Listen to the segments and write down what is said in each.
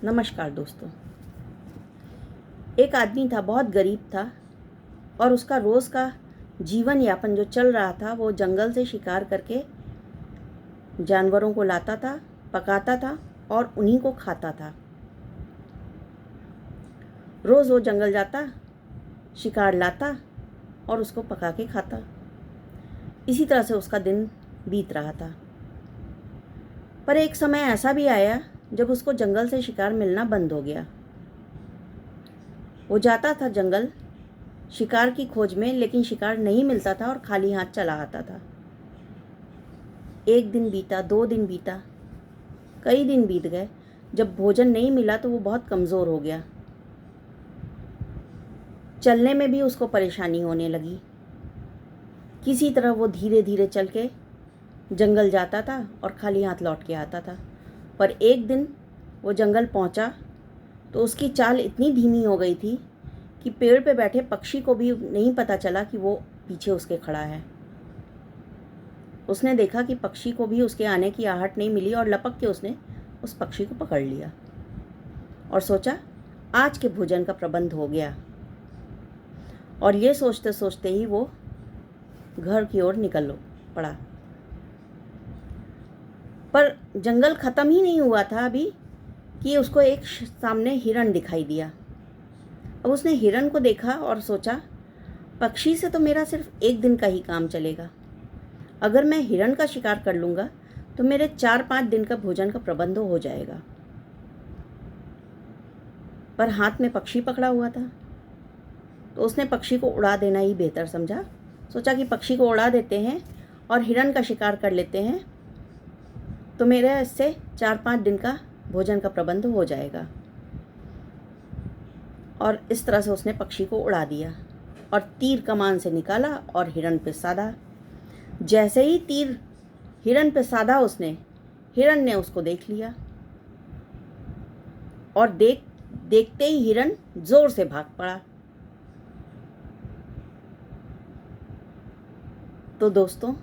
नमस्कार दोस्तों। एक आदमी था, बहुत गरीब था और उसका रोज़ का जीवन यापन जो चल रहा था वो जंगल से शिकार करके जानवरों को लाता था, पकाता था और उन्हीं को खाता था। रोज़ वो जंगल जाता, शिकार लाता और उसको पका के खाता। इसी तरह से उसका दिन बीत रहा था। पर एक समय ऐसा भी आया जब उसको जंगल से शिकार मिलना बंद हो गया। वो जाता था जंगल शिकार की खोज में, लेकिन शिकार नहीं मिलता था और खाली हाथ चला आता था। एक दिन बीता, 2 दिन बीता, कई दिन बीत गए। जब भोजन नहीं मिला तो वो बहुत कमज़ोर हो गया। चलने में भी उसको परेशानी होने लगी। किसी तरह वो धीरे धीरे चल के जंगल जाता था और खाली हाथ लौट के आता था। पर एक दिन वो जंगल पहुंचा तो उसकी चाल इतनी धीमी हो गई थी कि पेड़ पे बैठे पक्षी को भी नहीं पता चला कि वो पीछे उसके खड़ा है। उसने देखा कि पक्षी को भी उसके आने की आहट नहीं मिली और लपक के उसने उस पक्षी को पकड़ लिया और सोचा आज के भोजन का प्रबंध हो गया। और ये सोचते सोचते ही वो घर की ओर निकल पड़ा। पर जंगल ख़त्म ही नहीं हुआ था अभी कि उसको एक सामने हिरण दिखाई दिया। अब उसने हिरण को देखा और सोचा पक्षी से तो मेरा सिर्फ एक दिन का ही काम चलेगा। अगर मैं हिरण का शिकार कर लूँगा तो मेरे 4-5 दिन का भोजन का प्रबंध हो जाएगा। पर हाथ में पक्षी पकड़ा हुआ था तो उसने पक्षी को उड़ा देना ही बेहतर समझा। सोचा कि पक्षी को उड़ा देते हैं और हिरण का शिकार कर लेते हैं तो मेरा इससे 4-5 दिन का भोजन का प्रबंध हो जाएगा। और इस तरह से उसने पक्षी को उड़ा दिया और तीर कमान से निकाला और हिरण पे साधा। जैसे ही तीर हिरण पे साधा हिरण ने उसको देख लिया और देखते ही हिरण जोर से भाग पड़ा। तो दोस्तों,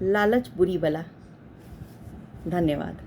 लालच बुरी बला। धन्यवाद।